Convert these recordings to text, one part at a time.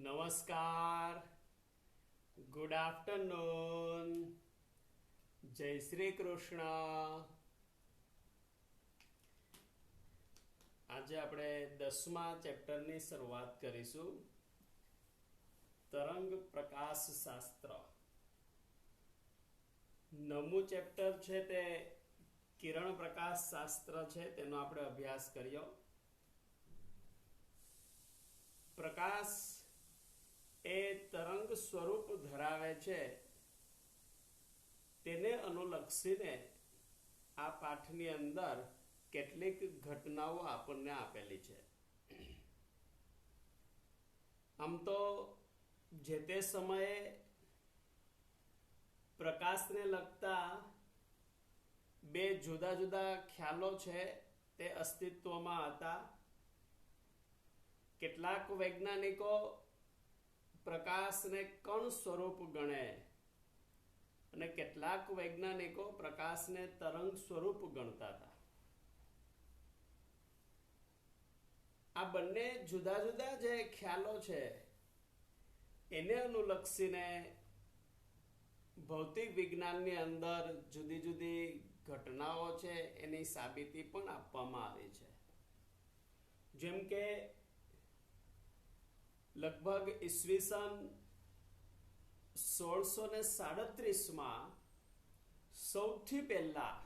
નમસ્કાર, good afternoon, જય શ્રી કૃષ્ણ. આજે આપણે 10મા ચેપ્ટરની શરૂઆત કરીશું. તરંગ પ્રકાશ શાસ્ત્ર. 9મું ચેપ્ટર છે તે કિરણ પ્રકાશ શાસ્ત્ર છે, તેનો આપણે અભ્યાસ કર્યો. પ્રકાશ એ તરંગ સ્વરૂપ ધરાવે છે, તેને અનુલક્ષીને આ પાઠની અંદર કેટલીક ઘટનાઓ આપણને આપેલી છે. આમ તો જે તે સમયે પ્રકાશને લગતા બે જુદા જુદા ખ્યાલો છે તે અસ્તિત્વમાં હતા. કેટલાક વૈજ્ઞાનિકો પ્રકાશને કણ સ્વરૂપ ગણે અને કેટલાક વૈજ્ઞાનિકો પ્રકાશને તરંગ સ્વરૂપ ગણતા હતા. આ બંને જુદા જુદા જે ખ્યાલો છે એને અનુલક્ષીને ભૌતિક વિજ્ઞાનની અંદર જુદી જુદી ઘટનાઓ છે એની સાબિતી પણ આપવામાં આવી છે. જેમ કે લગભગ ઈસવીસન 1637 સૌથી પહેલા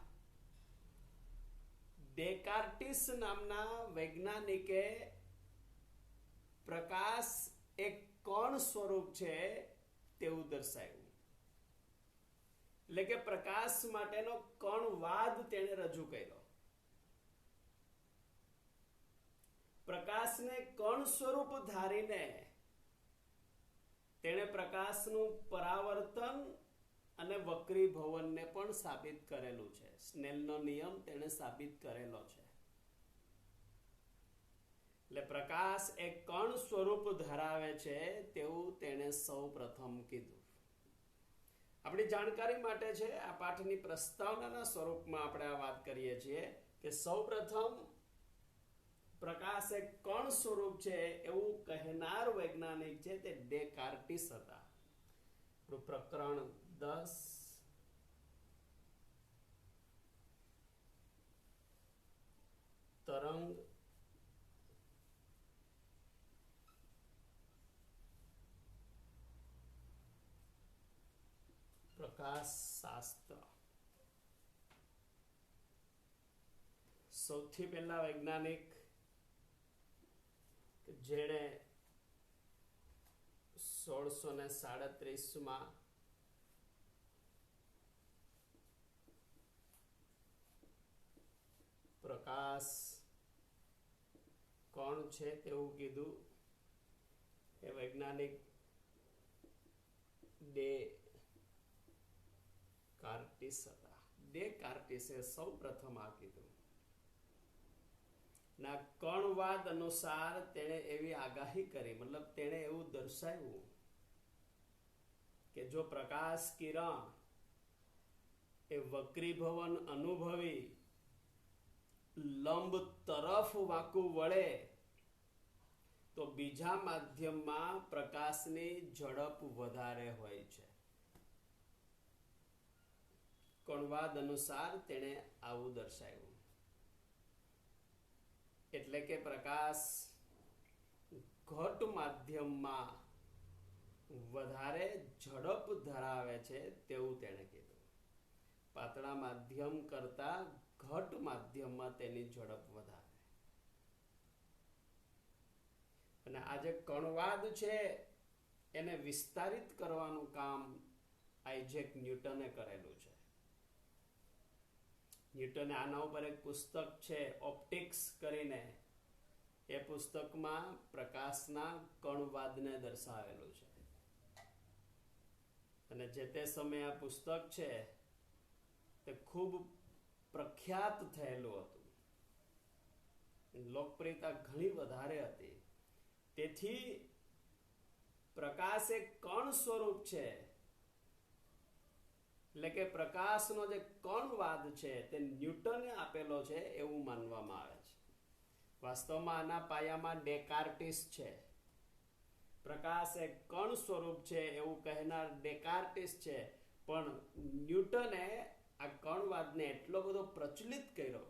ડેકાર્ટિસ નામના વૈજ્ઞાનિકે પ્રકાશ એક કણ સ્વરૂપ છે તેવું દર્શાવ્યું. એટલે કે પ્રકાશ માટેનો કણવાદ તેણે રજૂ કર્યો. પ્રકાશને કણ સ્વરૂપ ધારીને તેણે પ્રકાશનું પરાવર્તન અને વક્રીભવનને પણ સાબિત કરેલું છે. સ્નેલનો નિયમ તેણે સાબિત કરેલો છે. એટલે પ્રકાશ એક કણ સ્વરૂપ ધરાવે છે તેવું તેણે સૌ પ્રથમ કીધું. આપણી જાણકારી માટે છે, આ પાઠની પ્રસ્તાવનાના સ્વરૂપમાં આપણે આ વાત કરીએ છીએ કે સૌ પ્રથમ પ્રકાશ એક કણ સ્વરૂપ છે એવું કહેનાર વૈજ્ઞાનિક છે તે ડેકાર્ટિસ હતા. પ્રકરણ 10 તરંગ પ્રકાશ શાસ્ત્ર. સૌથી પહેલા વૈજ્ઞાનિક જેણે 1637 પ્રકાશ કોણ છે તેવું કીધું એ વૈજ્ઞાનિક ડેકાર્ટિસ હતા. ડેકાર્ટિસે સૌ પ્રથમ આ કીધું. ના કણવાદ અનુસાર તેણે એવી આગાહી કરી, મતલબ તેણે એવું દર્શાવ્યું કે જો પ્રકાશ કિરણ એ વક્રીભવન અનુભવી લંબ તરફ વાંકું વળે તો બીજા માધ્યમમાં પ્રકાશની ઝડપ વધારે હોય છે. કણવાદ અનુસાર તેણે આવું દર્શાવ્યું. એટલે કે પ્રકાશ ઘટ માધ્યમમાં વધારે ઝડપ ધરાવે છે તેવું તેણે કીધું. પાતળા માધ્યમ કરતા ઘટ માધ્યમમાં તેની ઝડપ વધારે. અને આ જે કણવાદ છે એને વિસ્તારિત કરવાનું કામ આઇઝેક ન્યૂટને કરેલું છે. ન્યૂટને આના ઉપર એક પુસ્તક છે ઓપ્ટિક્સ કરીને, એ પુસ્તકમાં પ્રકાશના કણવાદને દર્શાવેલું છે. અને જે તે સમયે આ પુસ્તક છે તે ખૂબ પ્રખ્યાત થયેલું હતું. લોકપ્રિયતા ઘણી વધારે હતી. તેથી પ્રકાશ એક કણ સ્વરૂપ છે, એટલે કે પ્રકાશનો જે કણવાદ છે તે ન્યૂટને આપેલો છે એવું માનવામાં આવે છે. વાસ્તવમાં આના પાયામાં ડેકાર્ટિસ છે. પ્રકાશ એ કણ સ્વરૂપ છે એવું કહેનાર ડેકાર્ટિસ છે, પણ ન્યૂટને આ કણવાદને એટલો બધો પ્રચલિત કર્યો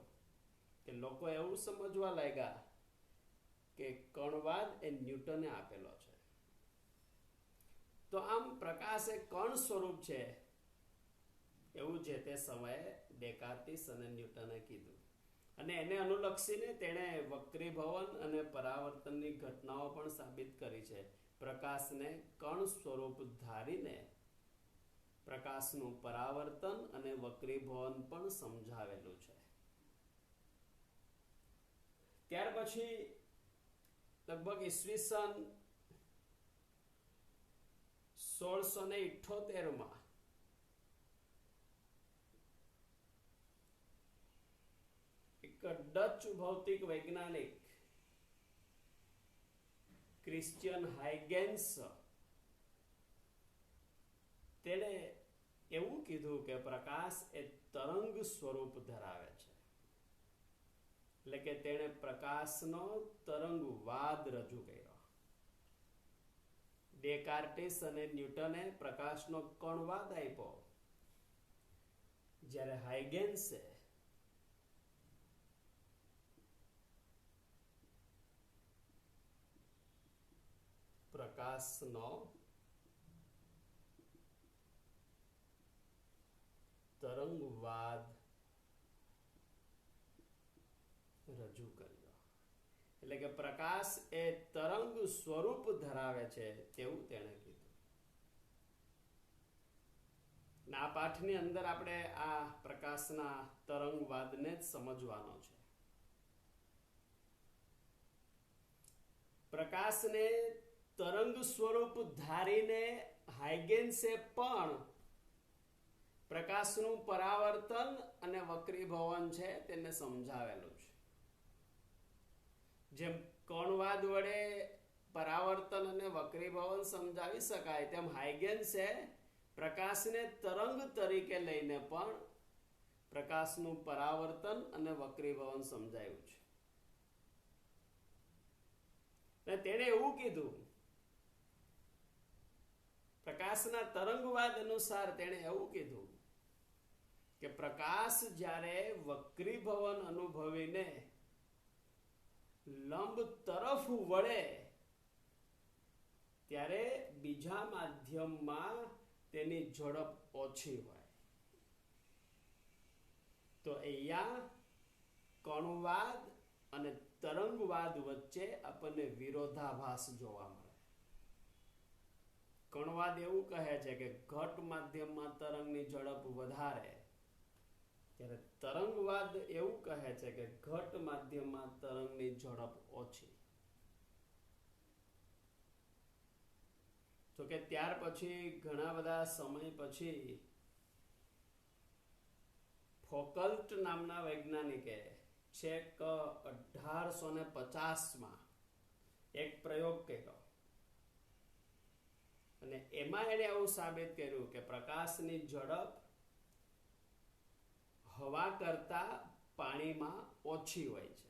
કે લોકો એવું સમજવા લાગ્યા કે કણવાદ એ ન્યૂટને આપેલો છે. તો આમ પ્રકાશ એ કણ સ્વરૂપ છે એવું જે તે સમયે ડેકાર્ટિસ અને ન્યૂટને કીધું, અને એને અનુલક્ષીને તેણે વક્રીભવન અને પરાવર્તનની ઘટનાઓ પણ સાબિત કરી છે. પ્રકાશને કણ સ્વરૂપ ધારીને પ્રકાશનું પરાવર્તન અને વક્રીભવન પણ સમજાવેલું છે. ત્યાર પછી લગભગ ઈસવીસન 1678 એક ડચ ભૌતિક વૈજ્ઞાનિક ક્રિશ્ચિયન હાઇગેન્સ તેણે એવું કીધું કે પ્રકાશ એ તરંગ સ્વરૂપ ધરાવે છે. એટલે કે તેણે પ્રકાશનો તરંગવાદ રજૂ કર્યો. ડેકાર્ટિસ અને ન્યૂટને પ્રકાશનો કણવાદ આપ્યો, જ્યારે હાઇગેન્સે પ્રકાશનો તરંગવાદ રજૂ કર્યો. એટલે કે પ્રકાશ એ તરંગ સ્વરૂપ ધરાવે છે તેવું તેણે કીધું. આ પાઠની અંદર આપણે આ પ્રકાશના તરંગવાદને જ સમજવાનો છે. પ્રકાશને તરંગ સ્વરૂપ ધારીને હાઇગેન્સે પણ પ્રકાશનું પરાવર્તન અને વક્રીભવન છે તેને સમજાવેલું છે. જેમ કણવાદ વડે પરાવર્તન અને વક્રીભવન સમજાવી શકાય, તેમ હાઇગેન્સે પ્રકાશને તરંગ તરીકે લઈને પણ પ્રકાશનું પરાવર્તન અને વક્રીભવન સમજાવ્યું છે. અને તેણે એવું કીધું, પ્રકાશના તરંગવાદ અનુસાર તેણે એવું કીધું કે પ્રકાશ જ્યારે વક્રીભવન અનુભવીને લંબ તરફ વળે ત્યારે બીજા માધ્યમમાં તેની ઝડપ ઓછી હોય. તો અહીંયા કણવાદ અને તરંગવાદ વચ્ચે આપણને વિરોધાભાસ જોવા મળે. કણવાદ એવું કહે છે કે ઘટ માધ્યમમાં તરંગની ઝડપ વધારે, ત્યારે તરંગવાદ એવું કહે છે કે ઘટ માધ્યમમાં તરંગની ઝડપ ઓછી. તો કે ત્યાર પછી ઘણા બધા સમય પછી ફોકલ્ટ નામના વૈજ્ઞાનિકે છેક 1850 એક પ્રયોગ કર્યો, અને એમાં એને એવું સાબિત કર્યું કે પ્રકાશની ઝડપ હવા કરતા પાણીમાં ઓછી હોય છે.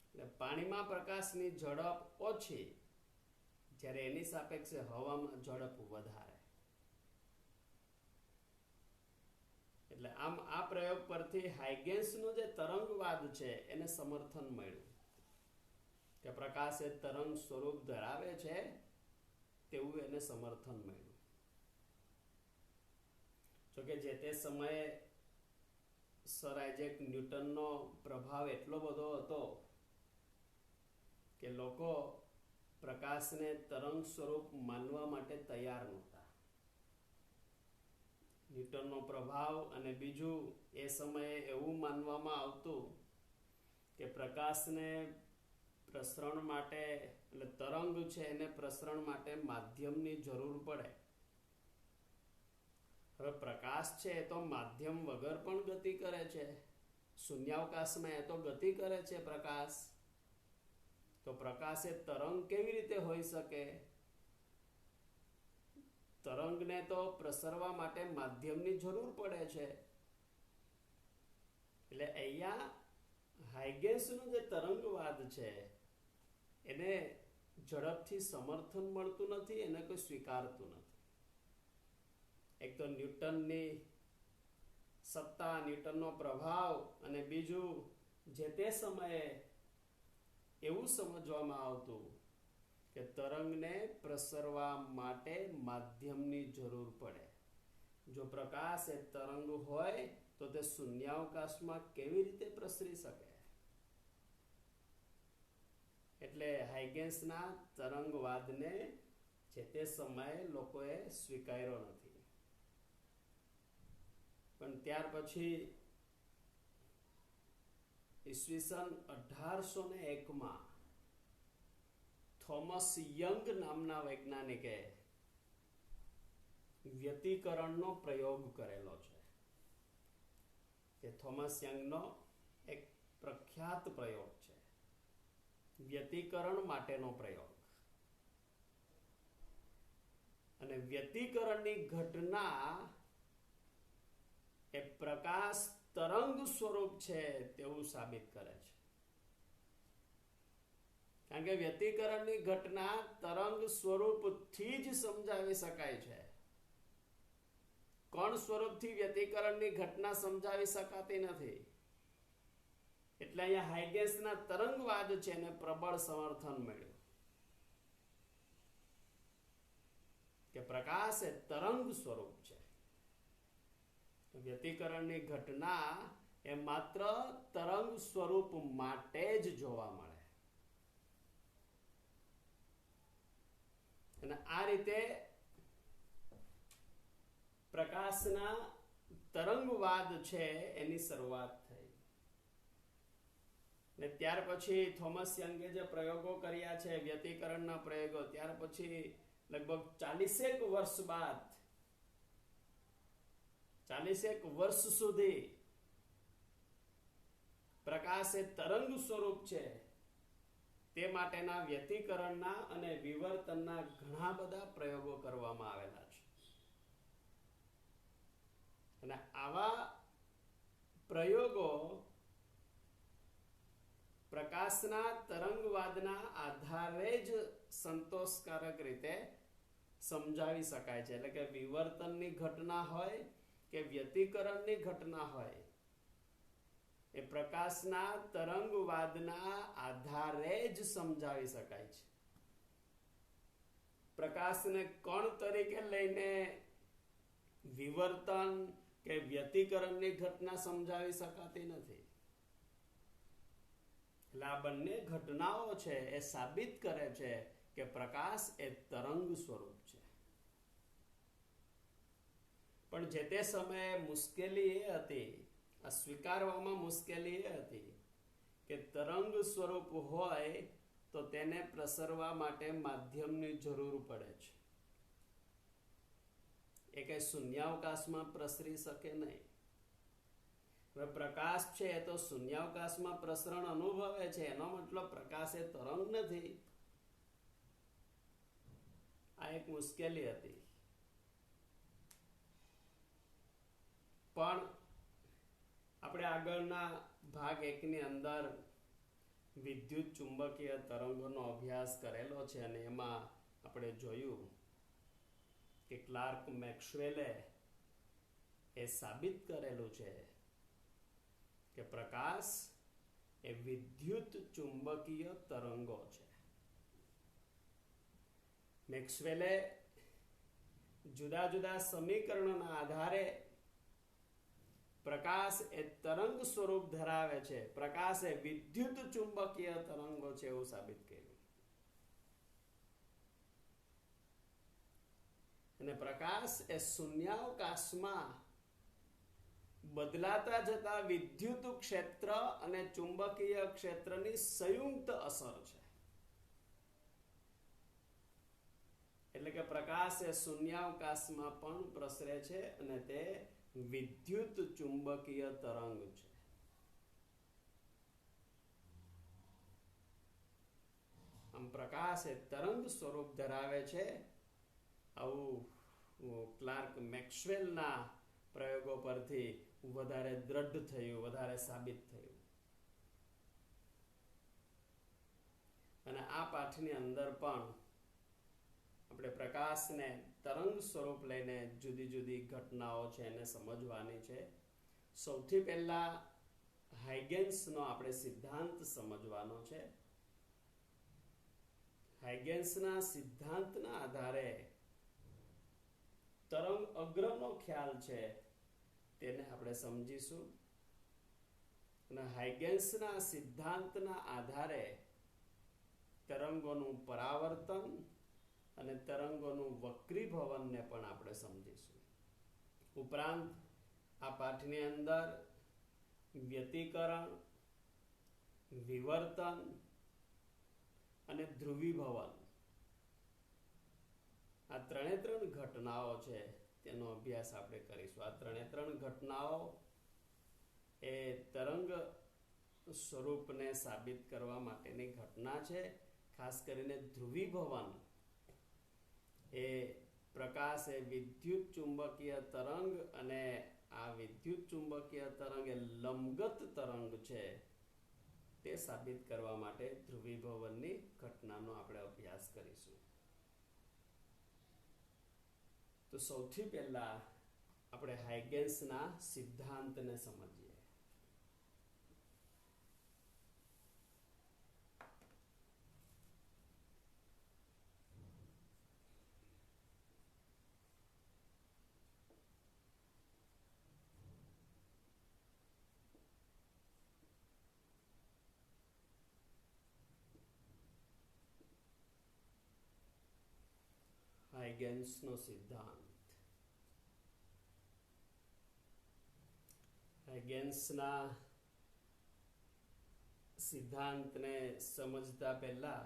એટલે પાણીમાં પ્રકાશની ઝડપ ઓછી, જ્યારે એની સાપેક્ષે હવામાં ઝડપ વધારે. એટલે આમ આ પ્રયોગ પરથી હાઇગેન્સનો જે તરંગવાદ છે એને સમર્થન મળ્યું કે પ્રકાશ એ તરંગ સ્વરૂપ ધરાવે છે તેવું એને સમર્થન મળ્યું. જોકે જે તે સમયે સર આઇઝેક ન્યૂટનનો પ્રભાવ એટલો બધો હતો કે લોકો પ્રકાશને તરંગ સ્વરૂપ માનવા માટે તૈયાર નહોતા. ન્યૂટનનો પ્રભાવ, અને બીજું એ સમયે એવું માનવામાં આવતું કે પ્રકાશને પ્રસરણ માટે, એટલે તરંગ છે એને પ્રસરણ માટે માધ્યમની જરૂર પડે. હવે પ્રકાશ છે એ તો માધ્યમ વગર પણ ગતિ કરે છે. શૂન્યાવકાશમાં એ તો ગતિ કરે છે પ્રકાશ. તો પ્રકાશ એ તરંગ કેવી રીતે હોઈ શકે? તરંગને તો પ્રસરવા માટે માધ્યમની જરૂર પડે છે. એટલે અહીંયા હાઇગેન્સનો જે તરંગવાદ છે એને ઝડપથી સમર્થન મળતું નથી, એને કોઈ સ્વીકારતું નથી. એક તો ન્યૂટનની સત્તા, ન્યૂટનનો પ્રભાવ, અને બીજું જે તે સમયે એવું સમજવામાં આવતું કે તરંગને પ્રસરવા માટે માધ્યમની જરૂર પડે. જો પ્રકાશ એ તરંગ હોય તો તે શૂન્યાવકાશમાં કેવી રીતે પ્રસરી શકે? એટલે હાઇગેન્સના તરંગવાદને જે તે સમયે લોકોએ સ્વીકાર્યો નથી. પણ ત્યાર પછી ઈસવીસન 1801 થોમસ યંગ નામના વૈજ્ઞાનિકે વ્યતિકરણનો પ્રયોગ કરેલો છે. તે થોમસ યંગનો એક પ્રખ્યાત પ્રયોગ છે, વ્યતિકરણ માટેનો પ્રયોગ. અને વ્યતિકરણની ઘટના એ પ્રકાશ તરંગ સ્વરૂપ છે તેવું સાબિત કરે છે. કારણ કે વ્યતિકરણની ઘટના તરંગ સ્વરૂપથી જ સમજાવી શકાય છે. કણ સ્વરૂપથી વ્યતિકરણની ઘટના સમજાવી શકાતી નથી. એટલે અહીંયા હાઇગેન્સના તરંગવાદ છે એને પ્રબળ સમર્થન મળ્યું કે પ્રકાશ એ તરંગ સ્વરૂપ છે. વ્યતિકરણની ઘટના એ માત્ર તરંગ સ્વરૂપ માટે જ જોવા મળે. અને આ રીતે પ્રકાશના તરંગવાદ છે એની શરૂઆત થઈ. ને ત્યાર પછી થોમસ યંગે જે પ્રયોગો કર્યા છે, વ્યતિકરણના પ્રયોગો, ત્યાર પછી લગભગ 40 વર્ષ બાદ, 40 વર્ષ સુધી પ્રકાશ એ તરંગ સ્વરૂપ છે તે માટેના વ્યતિકરણના અને વિવર્તનના ઘણા બધા પ્રયોગો કરવામાં આવેલા છે. અને આવા પ્રયોગો પ્રકાશના તરંગવાદના આધારે જ સંતોષકારક રીતે સમજાવી શકાય છે. એટલે કે વિવર્તનની ઘટના હોય કે વ્યતિકરણની ઘટના હોય, એ પ્રકાશના તરંગવાદના આધારે જ સમજાવી શકાય છે. પ્રકાશને કણ તરીકે લઈને વિવર્તન કે વ્યતિકરણની ઘટના સમજાવી શકાતી નથી. એટલે આ બંને ઘટનાઓ છે એ સાબિત કરે છે કે પ્રકાશ એ તરંગ સ્વરૂપ છે. પણ જે તે સમયે મુશ્કેલી એ હતી, આ સ્વીકારવામાં મુશ્કેલી એ હતી કે તરંગ સ્વરૂપ હોય તો તેને પ્રસરવા માટે માધ્યમની જરૂર પડે છે. એ કઈ શૂન્યાવકાશમાં પ્રસરી શકે નહીં. હવે પ્રકાશ છે એ તો શૂન્યાવકાશમાં પ્રસરણ અનુભવે છે, એનો મતલબ પ્રકાશ એ તરંગ નથી. આ એક મુશ્કેલી હતી. પણ આપણે આગળના ભાગ 1 ની અંદર વિદ્યુત ચુંબકીય તરંગોનો અભ્યાસ કરેલો છે અને એમાં આપણે જોયું કે ક્લાર્ક મેક્સવેલે એ સાબિત કરેલું છે કે પ્રકાશ એ વિદ્યુત ચુંબકીય તરંગો છે. મેક્સવેલે જુદા જુદા સમીકરણોના આધારે પ્રકાશ એ તરંગ સ્વરૂપ ધરાવે છે, પ્રકાશ એ વિદ્યુત ચુંબકીય તરંગો છે એવું સાબિત કર્યું. અને પ્રકાશ એ શૂન્યાવકાશમાં બદલાતા જતા વિદ્યુત ક્ષેત્ર અને ચુંબકીય ક્ષેત્રની સંયુક્ત અસર છે. એટલે કે પ્રકાશ એ શૂન્યાવકાશમાં પણ પ્રસરે છે અને તે વિદ્યુત ચુંબકીય તરંગ છે. આમ પ્રકાશ એ તરંગ સ્વરૂપ ધરાવે છે, આવું ક્લાર્ક મેક્સવેલના પ્રયોગો પરથી વધારે દ્રઢ થયું, વધારે સાબિત થયું. અને આ પાઠની અંદર પણ આપણે પ્રકાશને તરંગ સ્વરૂપ લઈને જુદી જુદી ઘટનાઓ છે એને સમજવાની છે. સૌથી પહેલા હાઇગેન્સનો આપણે સિદ્ધાંત સમજવાનો છે. હાઇગેન્સના સિદ્ધાંતના આધારે તરંગ અગ્રનો ખ્યાલ છે તેને આપણે સમજીશું. અને હાઇગેન્સના સિદ્ધાંતના આધારે તરંગોનું પરાવર્તન અને તરંગોનું વક્રીભવનને પણ આપણે સમજીશું. ઉપરાંત આ પાઠની અંદર વ્યતિકરણ, વિવર્તન અને ધ્રુવીભવન આ ત્રણ ઘટનાઓ છે તેનો અભ્યાસ આપણે કરીશું. આ ત્રણ ઘટનાઓ એ તરંગ સ્વરૂપને સાબિત કરવા માટેની ઘટના છે. ખાસ કરીને ધ્રુવીભવન એ પ્રકાશ એ વિદ્યુત ચુંબકીય તરંગ અને આ વિદ્યુત ચુંબકીય તરંગ એ લંબગત તરંગ છે તે સાબિત કરવા માટે ધ્રુવીભવનની ઘટનાનો આપણે અભ્યાસ કરીશું. તો સૌથી પહેલા આપણે હાઇગેન્સના સિદ્ધાંતને સમજીએ. હાઇગેન્સનો સિદ્ધાંત. હાઇગેન્સના સિદ્ધાંતને સમજતા પહેલા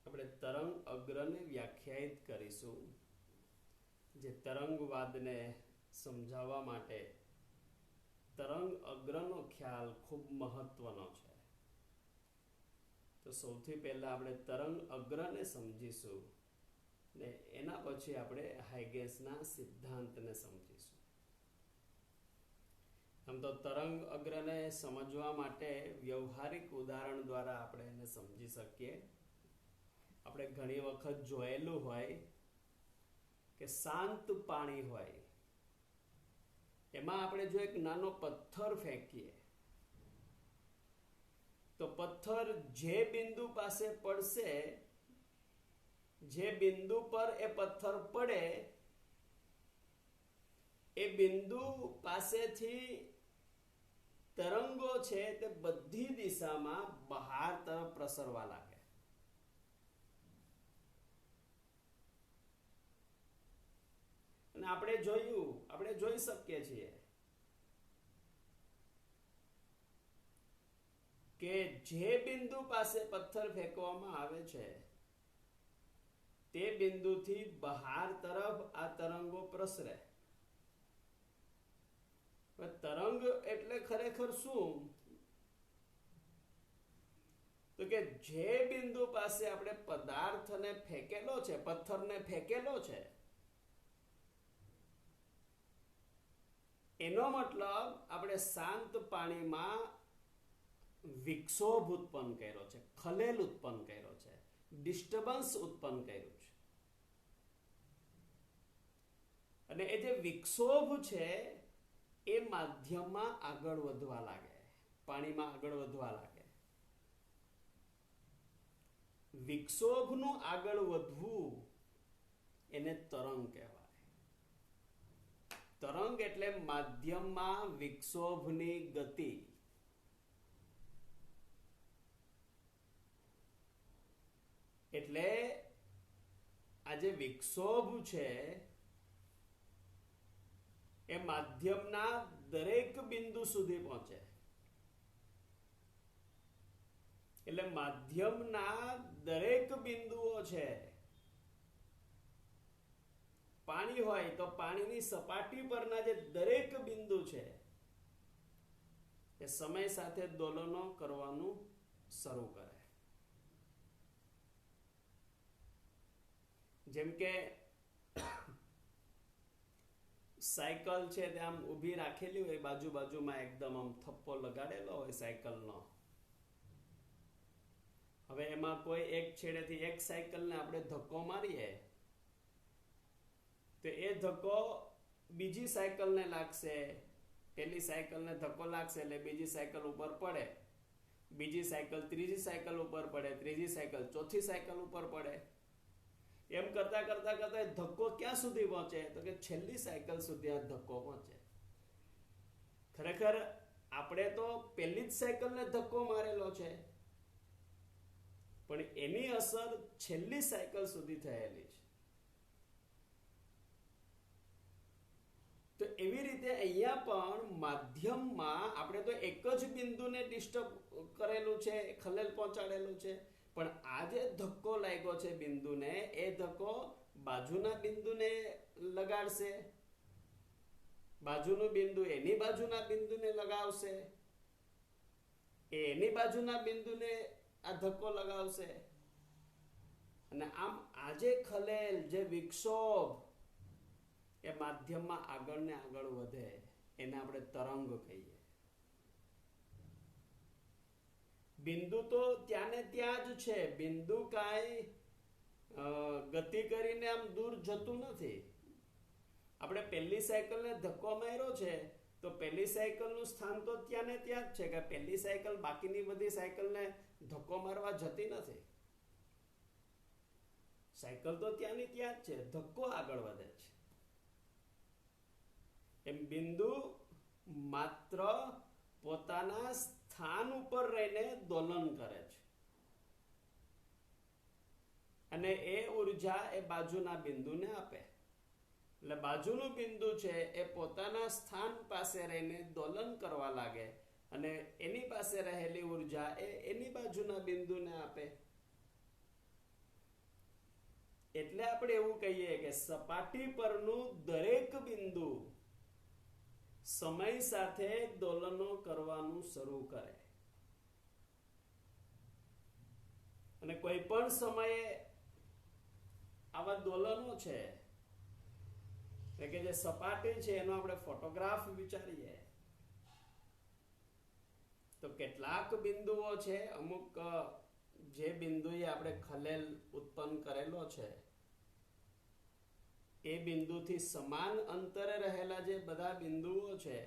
આપણે તરંગ અગ્રને વ્યાખ્યાયિત કરીશું. જે તરંગવાદને સમજાવવા માટે તરંગ અગ્રનો ખ્યાલ ખૂબ મહત્વનો છે. તો સૌથી પહેલા આપણે તરંગ અગ્રને સમજીશું ને એના પછી આપણે હાઇગેન્સના સિદ્ધાંતને સમજીશું. આમ તો તરંગ અગ્રને સમજવા માટે વ્યવહારિક ઉદાહરણ દ્વારા આપણે એને સમજી શકીએ. આપણે ઘણી વખત જોયેલું હોય કે શાંત પાણી હોય એમાં આપણે જો એક નાનો પથ્થર ફેંકીએ તો પથ્થર જે બિંદુ પાસે પડશે, જે બિંદુ પર એ પથ્થર પડે એ બિંદુ પાસેથી તરંગો છે તે બધી દિશામાં બહાર તરફ પ્રસરવા લાગે. અને આપણે જોઈ શકીએ છીએ કે જે બિંદુ પાસે પથ્થર ફેંકવામાં આવે છે તે બિંદુથી બહાર તરફ આ તરંગો પ્રસરે. તરંગ એટલે ખરેખર શું? તો કે જે બિંદુ પાસે આપણે પદાર્થને ફેંકેલો છે, પથ્થરને ફેંકેલો છે, એનો મતલબ આપણે શાંત પાણીમાં વિક્ષોભ ઉત્પન્ન કર્યો છે, ખલેલ ઉત્પન્ન કર્યો છે, ડિસ્ટર્બન્સ ઉત્પન્ન કર્યું છે. અને એ જે વિક્ષોભ છે એ માધ્યમમાં આગળ વધવા લાગે, પાણીમાં આગળ વધવા લાગે. વિક્ષોભનું આગળ વધવું એને તરંગ કહેવાય. તરંગ એટલે માધ્યમમાં વિક્ષોભની ગતિ. એટલે આ જે વિક્ષોભ છે એ માધ્યમના દરેક બિંદુ સુધી પહોંચે. એટલે માધ્યમના દરેક બિંદુઓ છે. પાણી હોય તો પાણીની સપાટી પરના જે દરેક બિંદુ છે એ સમય સાથે દોલનો કરવાનું શરૂ કરે. જેમ કે સાયકલ છે તે આમ ઊભી રાખેલી હોય, બાજુમાં એકદમ આમ થપ્પો લગાડેલો હોય સાયકલનો, હવે એમાં કોઈ એક છેડેથી એક સાયકલને આપણે ધક્કો મારીએ તો એ ધક્કો બીજી સાયકલને લાગશે, પેલી સાયકલને ધક્કો લાગશે એટલે બીજી સાયકલ ઉપર પડે, બીજી સાયકલ ત્રીજી સાયકલ ઉપર પડે, ત્રીજી સાયકલ ચોથી સાયકલ ઉપર પડે. એમ કરતા કરતા કરતા ધક્કો ક્યાં સુધી પહોંચે તો કે છેલ્લી સાયકલ સુધી આ ધક્કો પહોંચે. ખરેખર આપણે તો પહેલી જ સાયકલને ધક્કો મારેલો છે, પણ એની અસર છેલ્લી સાયકલ સુધી થયેલી છે. તો એવી રીતે અહીંયા પણ માધ્યમમાં આપણે તો એક જ બિંદુને ડિસ્ટર્બ કરેલું છે, ખલેલ પહોંચાડેલું છે, પણ આ જે ધક્કો લાગ્યો છે બિંદુને, એ ધક્કો બાજુના બિંદુને લગાડશે, બાજુનું બિંદુ એની બાજુના બિંદુને લગાવશે, એની બાજુના બિંદુને આ ધક્કો લગાવશે, અને આમ આ જે ખલેલ, જે વિક્ષોભ એ માધ્યમમાં આગળ ને આગળ વધે, એને આપણે તરંગ કહીએ. બિંદુ તો ત્યાં ને ત્યાં જ છે, બિંદુ કાંઈ ગતિ કરીને આમ દૂર જતું નથી. આપણે પહેલી સાયકલને ધક્કો માર્યો છે તો પહેલી સાયકલનું સ્થાન તો ત્યાં ને ત્યાં જ છે, કે પહેલી સાયકલ બાકીની બધી સાયકલને ધક્કો મારવા જતી નથી. સાયકલ તો ત્યાંની ત્યાં જ છે, ધક્કો આગળ વધે છે. એમ બિંદુ માત્ર પોતાના સ્થાન ઉપર રહીને દોલન કરે છે, અને એ ઉર્જા એ બાજુના બિંદુને આપે. એટલે બાજુનું બિંદુ છે એ પોતાના સ્થાન પાસે રહીને દોલન કરવા લાગે, અને એની પાસે રહેલી ઉર્જા એ એની બાજુના બિંદુને આપે. એટલે આપણે એવું કહીએ કે સપાટી પરનું દરેક બિંદુ સમય સાથે દોલનો કરવાનું શરૂ કરે, અને કોઈ પણ સમયે આવા દોલનો છે કે જે સપાટી છે એનો આપણે ફોટોગ્રાફ વિચારીએ તો કેટલાક બિંદુઓ છે, અમુક જે બિંદુએ આપણે ખલેલ ઉત્પન્ન કરેલો છે એ બિંદુથી સમાન અંતરે રહેલા જે બધા બિંદુઓ છે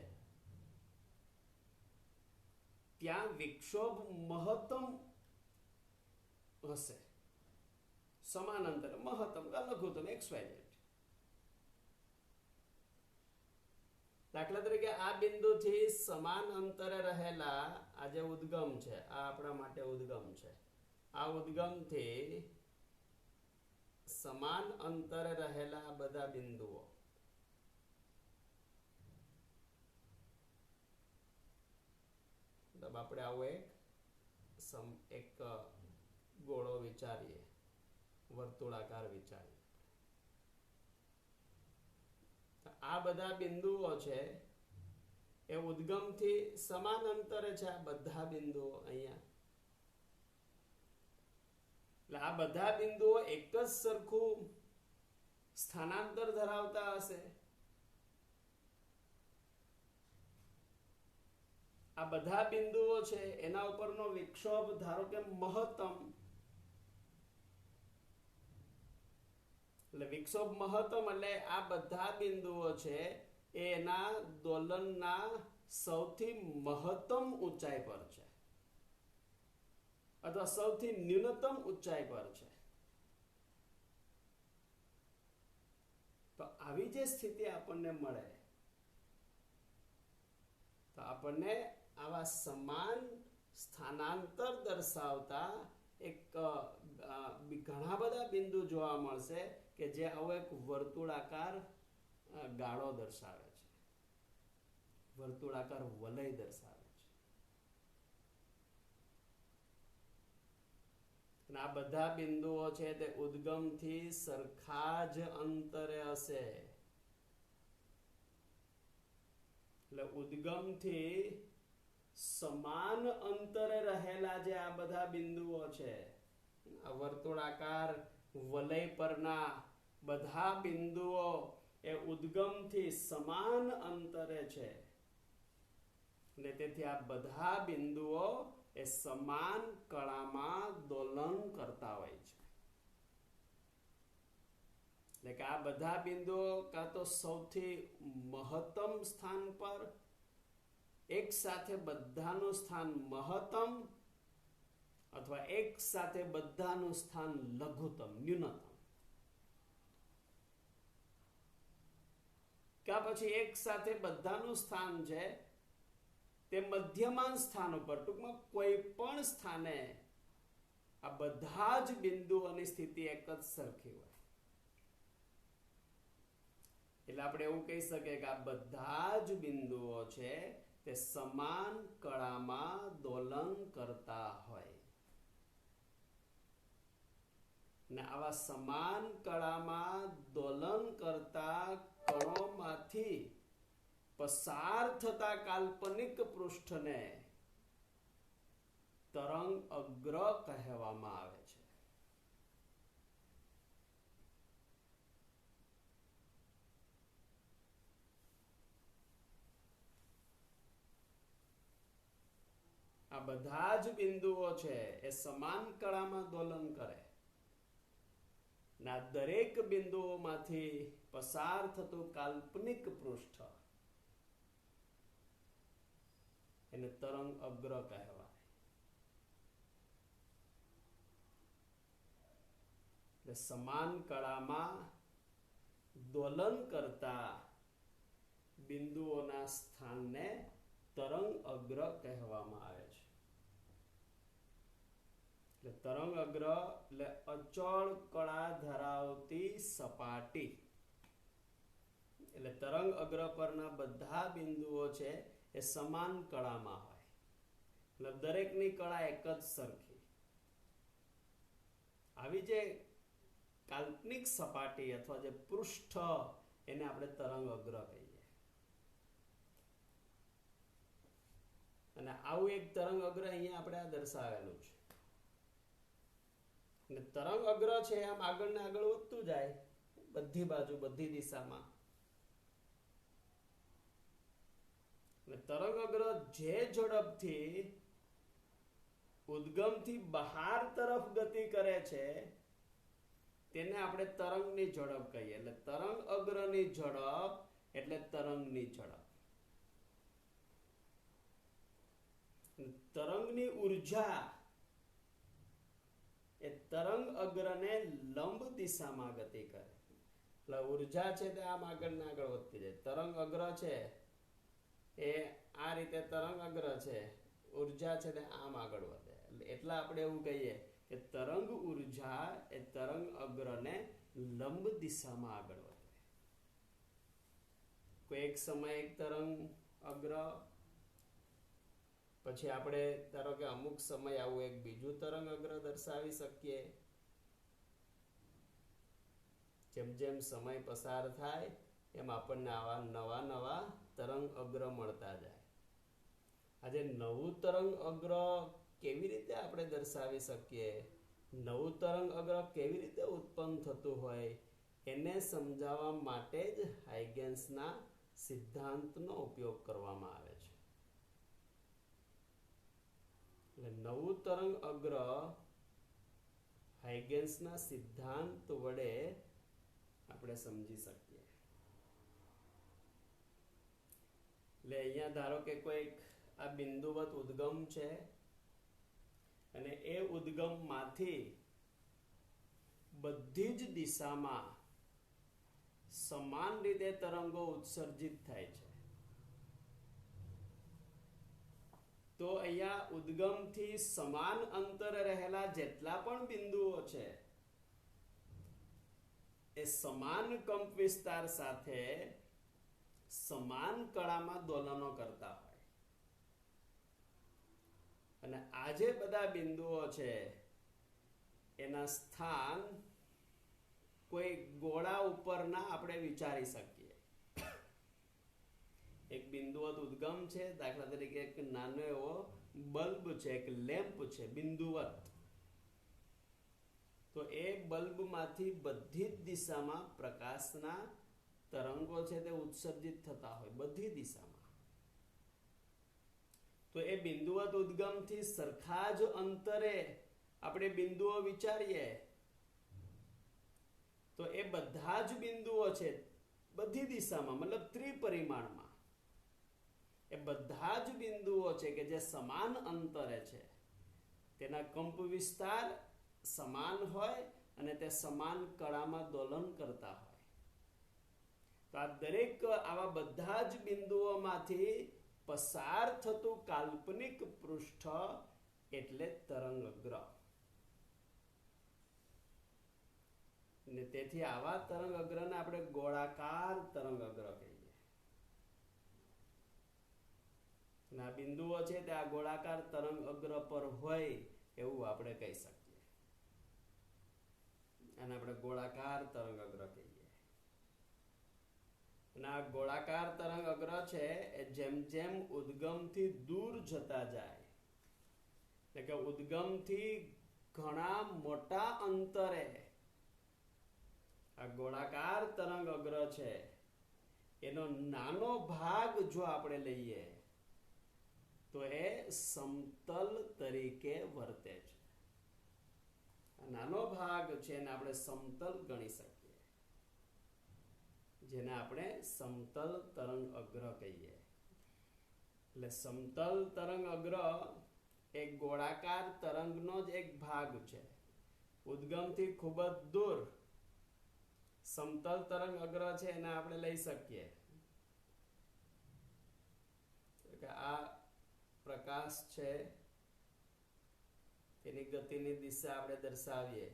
ત્યાં વિક્ષોભ મહત્તમ હશે. સમાન અંતરે મહત્તમ કે લઘુત્તમ XY. દાખલા તરીકે આ બિંદુથી સમાન અંતરે રહેલા આ જે ઉદ્ગમ છે, આ આપણા માટે ઉદ્ગમ છે, આ ઉદ્ગમથી સમાન અંતરે રહેલા બધા બિંદુઓ આપણે આવો એક ગોળો વિચારીએ, વર્તુળાકાર વિચારીએ. આ બધા બિંદુઓ છે એ ઉદ્ગમથી સમાન અંતરે છે, આ બધા બિંદુઓ અહીંયા. એટલે આ બધા બિંદુઓ એક જ સરખું સ્થાનાંતર ધરાવતા હશે. આ બધા બિંદુઓ છે એના ઉપરનો વિક્ષોભ ધારો કે મહત્તમ, એટલે વિક્ષોભ મહત્તમ એટલે આ બધા બિંદુઓ છે એના દોલનના સૌથી મહત્તમ ઊંચાઈ પર છે, અથવા સૌથી ન્યૂનતમ ઊંચાઈ પર છે. તો આવી જે સ્થિતિ આપણને મળે તો આપણને આવા સમાન સ્થાનાંતર દર્શાવતા એક ઘણા બધા બિંદુ જોવા મળશે કે જે આવો એક વર્તુળાકાર ગાળો દર્શાવે છે, વર્તુળાકાર વલય દર્શાવે છે. અને આ બધા બિંદુઓ છે તે ઉદ્ગમથી સરખા જ અંતરે હશે. એટલે ઉદ્ગમથી સમાન અંતરે રહેલા જે આ બધા બિંદુઓ છે, આ વર્તુળાકાર વલય પરના બધા બિંદુઓ એ ઉદ્ગમથી સમાન અંતરે છે. અને તેથી આ બધા બિંદુઓ એ સમાન કળામાં દોલન કરતા હોય છે. એટલે કે આ બધા બિંદુઓ કાં તો સૌથી મહત્તમ સ્થાન પર, એક સાથે બધાનું સ્થાન મહત્તમ, અથવા એક સાથે બધાનું સ્થાન લઘુત્તમ, ન્યૂનતમ, કે પછી એક સાથે બધાનું સ્થાન છે તે મધ્યમાન સ્થાન ઉપર, ટૂંકમાં કોઈ પણ સ્થાને આ બધા જ બિંદુઓની સ્થિતિ એક જ સરખી હોય. એટલે આપણે એવું કહી શકીએ કે આ બધા જ બિંદુઓ છે તે સમાન કળામાં દોલન કરતા હોય. ને આવા સમાન કળામાં દોલન કરતા કણોમાંથી પસાર થતા કાલ્પનિક પૃષ્ઠને તરંગ અગ્ર કહેવામાં આવે છે. આ બધા જ બિંદુઓ છે એ સમાન કળામાં દોલન કરે. ના દરેક બિંદુઓમાંથી પસાર થતું કાલ્પનિક પૃષ્ઠ એને તરંગ અગ્ર કહેવાય. એટલે સમાન કળામાં દોલન કરતા બિંદુઓના સ્થાનને તરંગ અગ્ર કહેવામાં આવે છે. એટલે તરંગ અગ્ર એટલે અચળ કળા ધરાવતી સપાટી. એટલે તરંગ અગ્ર પરના બધા બિંદુઓ છે એ સમાન કળામાં હોય. એટલે દરેકની કળા એક જ સરખી. આવી જે કાલ્પનિક સપાટી અથવા જે પૃષ્ઠ એને આપણે તરંગ અગ્ર કહીએ. અને આવું એક તરંગ અગ્ર અહીંયા આપણે આ દર્શાવેલું છે. અને તરંગ અગ્ર છે આમ આગળ ને આગળ વધતું જાય બધી બાજુ, બધી દિશામાં. અને તરંગ અગ્ર જે ઝડપથી ઉદ્ગમથી બહાર તરફ ગતિ કરે છે તેને આપણે તરંગની ઝડપ કહીએ. એટલે તરંગ અગ્રની ઝડપ એટલે તરંગની ઝડપ. તરંગની ઉર્જા એ તરંગ અગ્રને લંબ દિશામાં ગતિ કરે. એટલે ઉર્જા છે તે આમ આગળ ને આગળ વધતી જાય. તરંગ અગ્ર છે એ આ રીતે તરંગ અગ્ર છે, ઉર્જા છે તે આમ આગળ વધે. એટલે આપણે એવું કહીએ કે તરંગ ઉર્જા એ તરંગ અગ્રને લંબ દિશામાં આગળ વધે. કોઈ એક સમય એક તરંગ અગ્ર, પછી આપણે ધારો કે અમુક સમય આવું એક બીજું તરંગ અગ્ર દર્શાવી શકીએ. જેમ જેમ સમય પસાર થાય એમ આપણને આવા નવા નવા તરંગ અગ્ર મળતા જાય. આજે નવું તરંગ અગ્ર કેવી રીતે આપણે દર્શાવી શકીએ, નવું તરંગ અગ્ર કેવી રીતે ઉત્પન્ન થતું હોય એને સમજાવવા માટે જ હાઇગેન્સના સિદ્ધાંતનો ઉપયોગ કરવામાં આવે છે. એટલે નવું તરંગ અગ્ર હાઇગેન્સના સિદ્ધાંત વડે આપણે સમજી શકીએ. એટલે અહીંયા ધારો કે કોઈક આ બિંદુવત ઉદ્ગમ છે અને એ ઉદ્ગમમાંથી બધી જ દિશામાં સમાન રીતે તરંગો ઉત્સર્જિત થાય છે. તો અહીંયા ઉદ્ગમથી સમાન અંતરે રહેલા જેટલા પણ બિંદુઓ છે એ સમાન કંપ વિસ્તાર સાથે સમાન કળામાં દોલનો કરતા હોય. અને આ જે બધા બિંદુઓ છે એના સ્થાન કોઈ ગોળા ઉપરના આપણે વિચારી શકીએ. એક બિંદુવત ઉદ્ગમ છે, દાખલા તરીકે એક નાનો એવો બલ્બ છે, એક લેમ્પ છે બિંદુવત. તો એ બલ્બમાંથી બધી જ દિશામાં પ્રકાશના તરંગો છે તે ઉત્સર્જિત થતા હોય, બધી દિશામાં. તો એ બિંદુવત ઉદ્ગમથી સરખા જ અંતરે આપણે બિંદુઓ વિચારીએ તો એ બધા જ બિંદુઓ છે બધી દિશામાં, મતલબ ત્રિપરિમાણમાં એ બધા જ બિંદુઓ છે કે જે સમાન અંતરે છે, તેના કંપ વિસ્તાર સમાન હોય અને તે સમાન કળામાં દોલન કરતા હોય. તો આ દરેક આવા બધા જ બિંદુઓમાંથી પસાર થતું કાલ્પનિક પૃષ્ઠ એટલે તરંગગ્ર. ને તેથી આવા તરંગગ્રને આપણે ગોળાકાર તરંગગ્ર કહીએ. અને આ બિંદુઓ છે તે આ ગોળાકાર તરંગગ્ર પર હોય એવું આપણે કહી શકીએ. અને આપણે ગોળાકાર તરંગગ્ર કહીએ. અને આ ગોળાકાર તરંગગ્ર છે એ જેમ જેમ ઉદ્ગમથી દૂર જતા જાય, એટલે કે ઉદ્ગમથી ઘણા મોટા અંતરે આ ગોળાકાર તરંગગ્ર છે એનો નાનો ભાગ જો આપણે લઈએ તો એ સમતલ તરીકે વર્તે છે. નાનો ભાગ છે એને આપણે સમતલ ગણી શકીએ, જેને આપણે સમતલ તરંગ અગ્ર કહીએ. એટલે સમતલ તરંગ અગ્ર એક ગોળાકાર તરંગનો જ એક ભાગ છે. ઉદ્ગમથી ખૂબ જ દૂર સમતલ તરંગ અગ્ર છે એને આપણે લઈ શકીએ કે આ પ્રકાશ છે તેની ગતિની દિશા આપણે દર્શાવીએ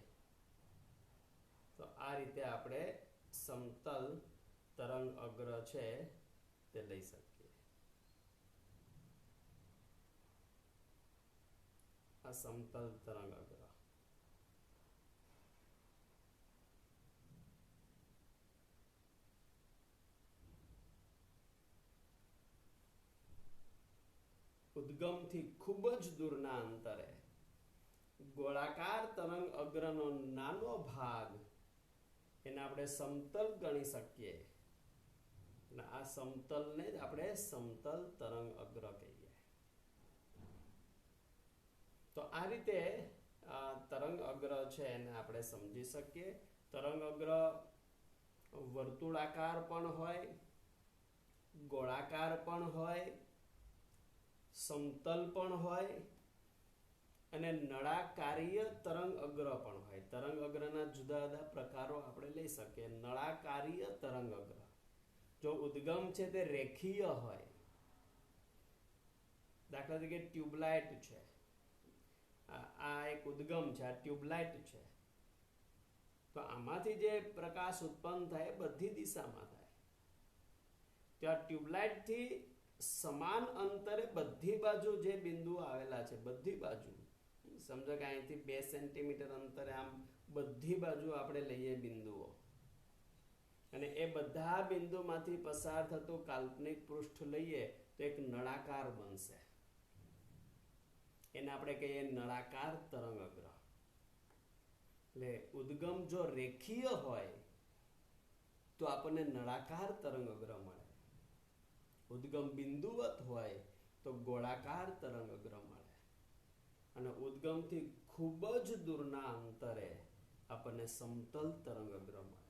તો આ રીતે આપણે સમતલ તરંગ અગ્ર છે તે લઈ શકીએ. આ સમતલ તરંગ અગ્ર. ઉદ્ગમથી ખૂબ જ દૂરના અંતરે ગોળાકાર તરંગ અગ્રનો નાનો ભાગ એને આપણે સમતલ ગણી શકીએ. અને આ સમતલને જ આપણે સમતલ તરંગ અગ્ર કહીએ. તો આ રીતે તરંગ અગ્ર છે એને આપણે સમજી શકીએ. તરંગ અગ્ર વર્તુળાકાર પણ હોય, ગોળાકાર પણ હોય, સમતલ પણ હોય અને નળાકારીય તરંગ અગ્ર પણ હોય. તરંગ અગ્રના જુદા જુદા પ્રકારો આપણે લઈ શકીએ. નળાકારીય તરંગ અગ્ર જો ઉદ્ગમ છે તે રેખીય હોય, દાખલા તરીકે ટ્યુબલાઇટ છે, આ એક ઉદ્ગમ છે, આ ટ્યુબલાઇટ છે, તો આમાંથી જે પ્રકાશ ઉત્પન્ન થાય બધી દિશામાં થાય. ત્યાં ટ્યુબલાઇટ થી સમાન અંતરે બધી બાજુ જે બિંદુઓ આવેલા છે, બધી બાજુ સમજો કે અહીંથી 2 સેન્ટીમીટર અંતરે આમ બધી બાજુ આપણે લઈએ બિંદુઓ, અને એ બધા બિંદુમાંથી પસાર થતું કાલ્પનિક પૃષ્ઠ લઈએ તો એક નળાકાર બનશે. એને આપણે કહીએ નળાકાર તરંગ અગ્ર. એટલે ઉદ્ગમ જો રેખીય હોય તો આપણને નળાકાર તરંગ અગ્ર મળે. ઉદ્ગમ બિંદુવત હોય તો ગોળાકાર તરંગ અગ્ર મળે. અને ઉદ્ગમથી ખૂબ જ દૂરના અંતરે આપણને સમતલ તરંગ અગ્ર મળે.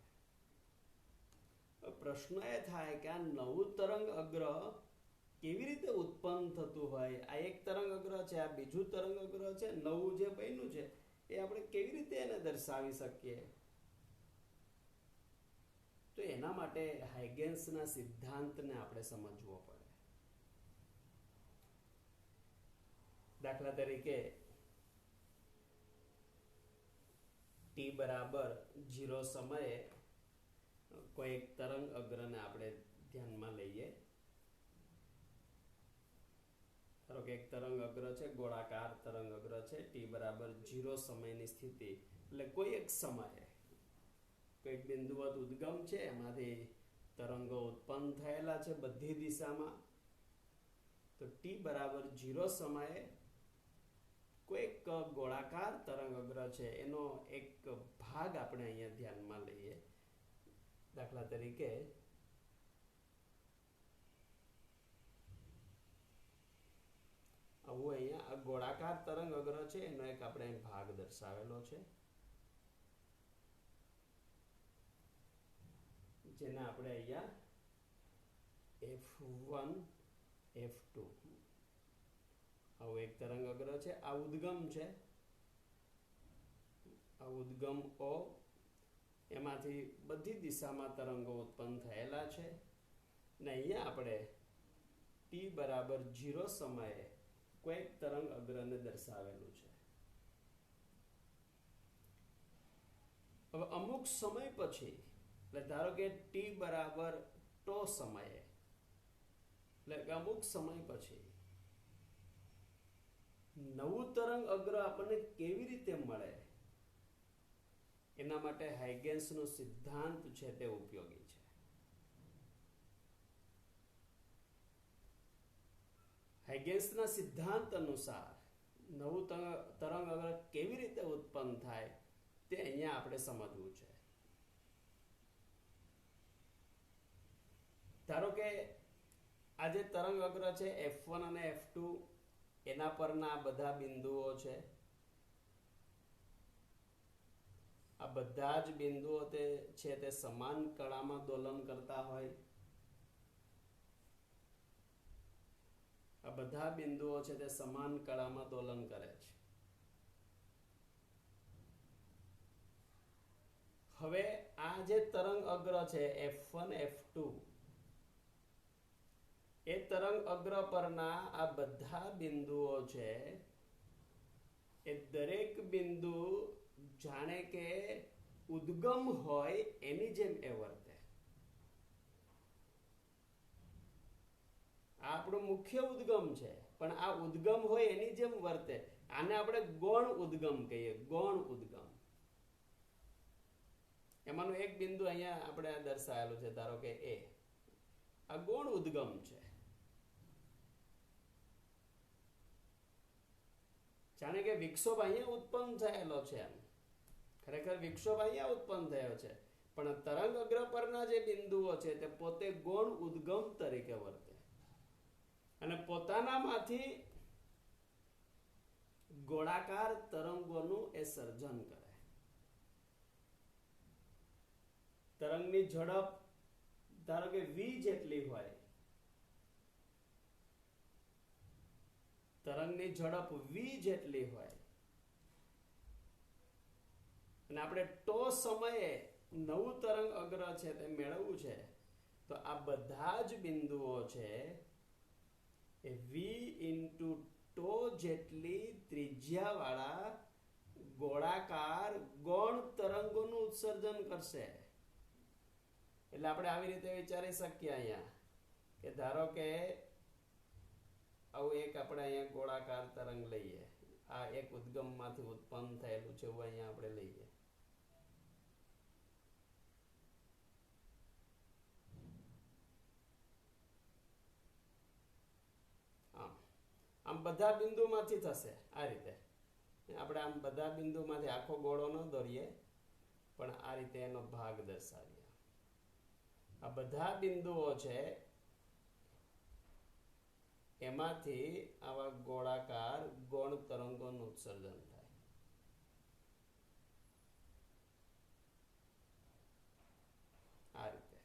પ્રશ્ન એ થાય કે આ નવું તરંગ અગ્ર કેવી રીતે ઉત્પન્ન થતું હોય? આ એક તરંગ અગ્ર છે, આ બીજું તરંગ અગ્ર છે, નવું જે બન્યું છે એ આપણે કેવી રીતે એને દર્શાવી શકીએ? તો એના માટે હાઇગેન્સના સિદ્ધાંતને આપણે સમજવો પડે. દાખલા તરીકે t બરાબર 0 સમયે કોઈ એક તરંગ અગ્રને આપણે ધ્યાનમાં લઈએ. ધારો કે એક તરંગ અગ્ર છે, ગોળાકાર તરંગ અગ્ર છે, t બરાબર 0 સમયની સ્થિતિ, એટલે કોઈ એક સમયે કોઈક બિંદુવત ઉદ્ગમ છે, એમાંથી તરંગો ઉત્પન્ન થયેલા છે બધી દિશામાં. તો t બરાબર 0 સમયે કોઈક ગોળાકાર તરંગ અગ્ર છે એનો એક ભાગ આપણે અહીંયા ધ્યાનમાં લઈએ. દાખલા તરીકે આવું અહીંયા આ ગોળાકાર તરંગ અગ્ર છે એનો એક આપણે ભાગ દર્શાવેલો છે, જેને આપણે અહીંયા F1 F2 આવું એક તરંગ અગ્ર છે. આ ઉદ્ગમ છે, આ ઉદ્ગમ O, એમાંથી બધી દિશામાં તરંગો ઉત્પન્ન થયેલા છે ને અહીંયા આપણે t બરાબર 0 સમયે કોઈક તરંગ અગ્રને દર્શાવેલું છે. હવે અમુક સમય પછી, એટલે ધારો કે t બરાબર τ સમયે, એટલે કે અમુક સમય પછી નવું તરંગ અગ્ર આપણને કેવી રીતે મળે એના માટે હાઇગેન્સનો સિદ્ધાંત છે તે ઉપયોગી છે. હાઇગેન્સના સિદ્ધાંત અનુસાર નવું તરંગ અગ્ર કેવી રીતે ઉત્પન્ન થાય તે અહીંયા આપણે સમજવું છે. ધારો કે આ જે તરંગ અગ્ર છે F1 અને F2, એના પરના બધા બિંદુઓ છે. આ બધા જ બિંદુઓ તે સમાન કળામાં દોલન કરતા હોય. આ બધા બિંદુઓ છે તે સમાન કળામાં દોલન કરે છે. હવે આ જે તરંગ અગ્ર છે F1 F2, એ તરંગ અગ્ર પરના આ બધા બિંદુઓ છે એ દરેક બિંદુ જાણે કે ઉદ્ગમ હોય એની જેમ એ વર્તે. આ આપણું મુખ્ય ઉદ્ગમ છે, પણ આ ઉદ્ગમ હોય એની જેમ વર્તે. આને આપણે ગૌણ ઉદ્ગમ કહીએ, ગૌણ ઉદ્ગમ. એમાંનું એક બિંદુ અહીંયા આપણે દર્શાવેલું છે, ધારો કે A. આ ગૌણ ઉદ્ગમ છે. જાણે કે વિક્ષોભ અહીંયા ઉત્પન્ન થયેલો છે. એમ ખરેખર વિક્ષોભ અહીંયા ઉત્પન્ન થયો છે, પણ તરંગ અગ્ર પરના જે બિંદુઓ છે તે પોતે ગૌણ ઉદ્ગમ તરીકે વર્તે અને પોતાનામાંથી ગોળાકાર તરંગોનું એ સર્જન કરે. તરંગની ઝડપ ધારો કે v જેટલી હોય, તરંગની ઝડપ v જેટલી હોય અને આપણે τ સમયે નવું તરંગ અગ્ર છે તે મેળવવું છે, તો આ બધા જ બિંદુઓ છે એ v × τ જેટલી ત્રિજ્યાવાળા ગોળાકાર ગૌણ તરંગોનું ઉત્સર્જન કરશે. એટલે આપણે આવી રીતે વિચારી શકીએ અહીંયા કે ધારો કે આવું એક આપણે અહીંયા ગોળાકાર તરંગ લઈએ. આ એક ઉદ્ગમમાંથી ઉત્પન્ન થયેલું છે એવું અહીંયા આપણે લઈએ. આમ બધા બિંદુમાંથી થશે. આ રીતે આપણે આમ બધા બિંદુમાંથી આખો ગોળો ન દોરીએ, પણ આ રીતે એનો ભાગ દર્શાવીએ. આ બધા બિંદુઓ છે એમાંથી આવા ગોળાકાર ગૌણ તરંગોનું ઉત્સર્જન થાય. આ રીતે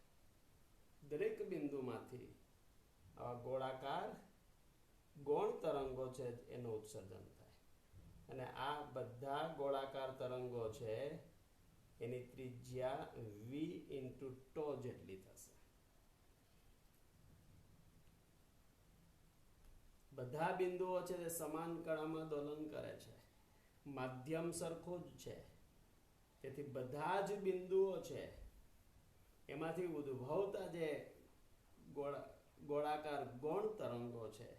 દરેક બિંદુમાંથી આવા ગોળાકાર ગૌણ તરંગો છે એનું ઉત્સર્જન થાય અને આ બધા ગોળાકાર તરંગો છે એની ત્રિજ્યા v × τ જેટલી થશે. બધા બિંદુઓ છે તે સમાન કળામાં દોલન કરે છે, માધ્યમ સરખું જ છે. તેથી બધા જ બિંદુઓ છે એમાંથી ઉદ્ભવતા જે ગોળાકાર ગૌણ તરંગો છે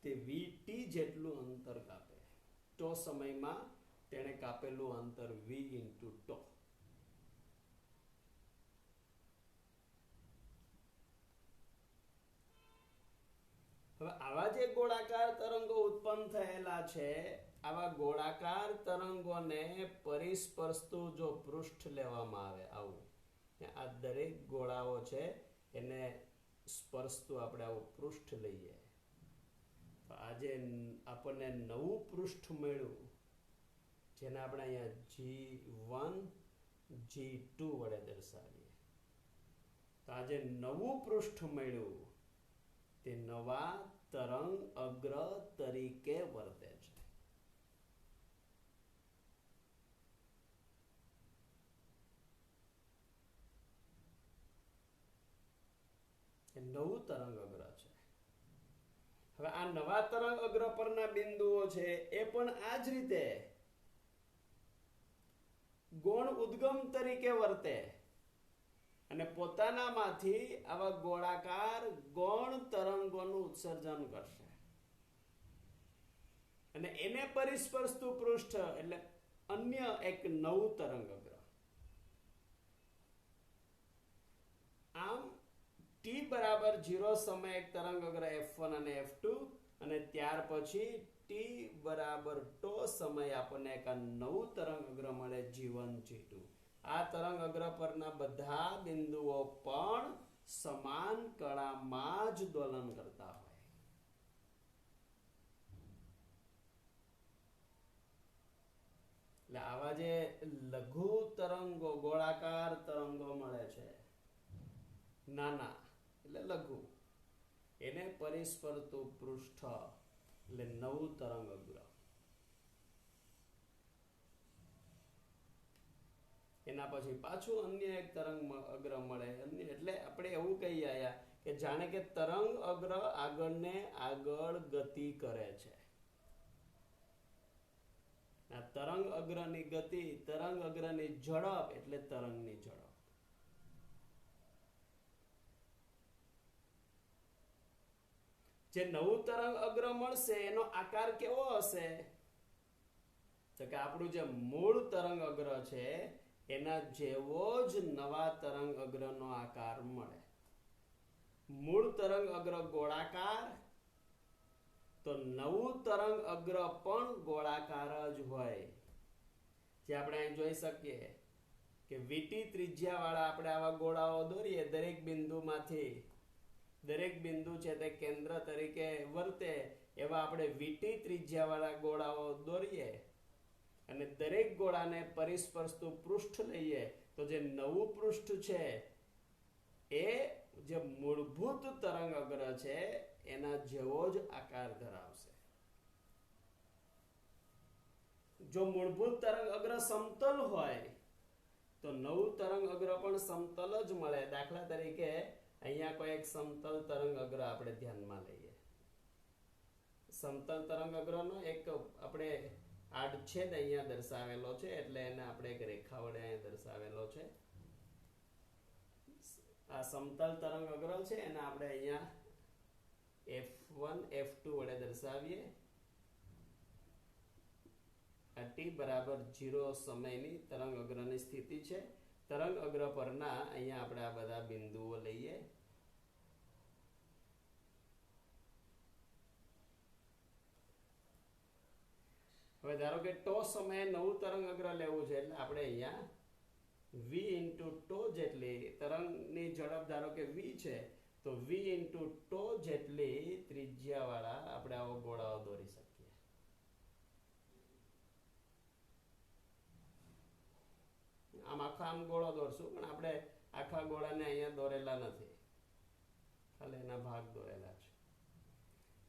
તે vt જેટલું અંતર કાપે. τ સમયમાં તેણે કાપેલું અંતર v × τ. હવે આવા જે ગોળાકાર તરંગો ઉત્પન્ન થયેલા છે, આવા ગોળાકાર તરંગોને પરિસ્પર્શતું જો પૃષ્ઠ લેવામાં આવે, આવું આ દરેક ગોળાઓ છે એને સ્પર્શતું આપણે આવું પૃષ્ઠ લઈએ આજે આપણને નવું પૃષ્ઠ મળ્યું, જેને આપણે અહીંયા G1 G2 વડે દર્શાવીએ. તો આજે નવું પૃષ્ઠ મળ્યું તે નવા તરંગ અગ્ર તરીકે વર્તે છે. નવું તરંગ અગ્ર છે. હવે આ નવા તરંગ અગ્ર પરના બિંદુઓ છે એ પણ આ જ રીતે ગૌણ ઉદ્ગમ તરીકે વર્તે અને પોતાનામાંથી આવા ગોળાકાર ગૌણ તરંગોનું ઉત્સર્જન કરશે અને એને પરિસ્પર્શતું પૃષ્ઠ એટલે અન્ય એક નવું તરંગ અગ્ર. આમ t બરાબર 0 સમય એક તરંગ અગ્ર f1 અને f2 અને ત્યાર પછી t બરાબર τ સમય આપણને એક નવું તરંગ અગ્ર મળે G1 G2. આ તરંગ અગ્ર પરના બધા બિંદુઓ પણ સમાન કળામાં જ દોલન કરતા હોય. એટલે આવા જે લઘુ તરંગો ગોળાકાર તરંગો મળે છે, નાના એટલે લઘુ, એને પરિસ્પર્શતું પૃષ્ઠ એટલે નવું તરંગ અગ્ર. એના પછી પાછું અન્ય એક તરંગ અગ્ર મળે. એટલે આપણે એવું કહી આયા કે જાણે કે તરંગ અગ્ર આગળ ને આગળ ગતિ કરે છે. આ તરંગ અગ્રની ગતિ, તરંગ અગ્રની ઝડપ એટલે તરંગની ઝડપ. જે નવું તરંગ અગ્ર મળશે એનો આકાર કેવો હશે? તો કે આપણું જે મૂળ તરંગ અગ્ર છે એના જેવો જ નવા તરંગ અગ્રનો આકાર મળે. મૂળ તરંગ અગ્ર ગોળાકાર, તો નવું તરંગ અગ્ર પણ ગોળાકાર જ હોય. જે આપણે અહીં જોઈ શકીએ કે વીટી ત્રિજ્યા વાળા આપણે આવા ગોળાઓ દોરીએ, દરેક બિંદુમાંથી દરેક બિંદુ છે તે કેન્દ્ર તરીકે વર્તે એવા આપણે વીટી ત્રિજ્યા વાળા ગોળાઓ દોરીએ અને દરેક ગોળાને પરિસ્પર્શતું પૃષ્ઠ લઈએ, તો જે નવું પૃષ્ઠ છે એ જે મૂળભૂત તરંગ અગ્ર છે એના જેવો જ આકાર ધરાવશે. જો મૂળભૂત તરંગ અગ્ર સમતલ હોય તો નવું તરંગ અગ્ર પણ સમતલ જ મળે. દાખલા તરીકે અહીંયા કોઈ એક સમતલ તરંગ અગ્ર આપણે ધ્યાનમાં લઈએ. સમતલ તરંગ અગ્રનો એક આપણે આડછેદ અહીંયા દર્શાવેલો છે, એટલે એને આપણે એક રેખા વડે અહીંયા દર્શાવેલો છે. આ સમતલ તરંગ અગ્ર છે એને આપણે અહીંયા f1 f2 વડે દર્શાવીએ. આ t બરાબર 0 સમયની તરંગ અગ્રની સ્થિતિ છે. તરંગ અગ્ર પરના અહીંયા આપણે આ બધા બિંદુઓ લઈએ. હવે ધારો કે τ સમયે નવું તરંગ અગ્ર લેવું છે, એટલે આપણે અહીંયા v into τ જેટલી તરંગની ઝડપ ધારો કે v છે, તો v into τ જેટલી ત્રિજ્યા વાળા આપણે આવો ગોળાઓ દોરી શકીએ. આમ આમ ગોળો દોરશું, પણ આપણે આખા ગોળાને અહીંયા દોરેલા નથી, ખાલી એના ભાગ દોરેલા છે.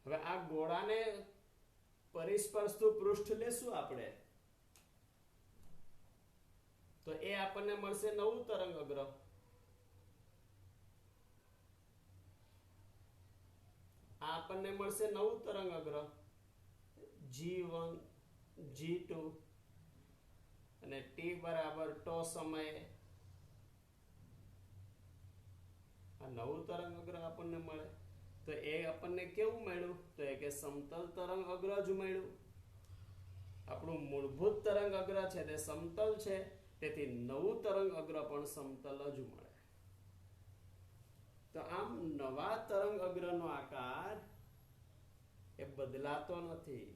હવે આ ગોળાને પરિસ્પર્શતું પૃષ્ઠ લેશું આપણે, તો એ આપણને મળશે નવું તરંગ અગ્ર. આ આપણને મળશે નવું તરંગ અગ્ર G1 G2 અને t બરાબર τ સમયે આ નવું તરંગ અગ્ર આપણને મળે. તો એ આપણને કેવું મળ્યું? તો એ કે સમતલ તરંગ અગ્ર જ મળ્યું. આપણું મૂળભૂત તરંગ અગ્ર છે તે સમતલ છે, તેથી નવું તરંગ અગ્ર પણ સમતલ જ મળે. તો આમ નવા તરંગ અગ્રનો આકાર એ બદલાતો નથી.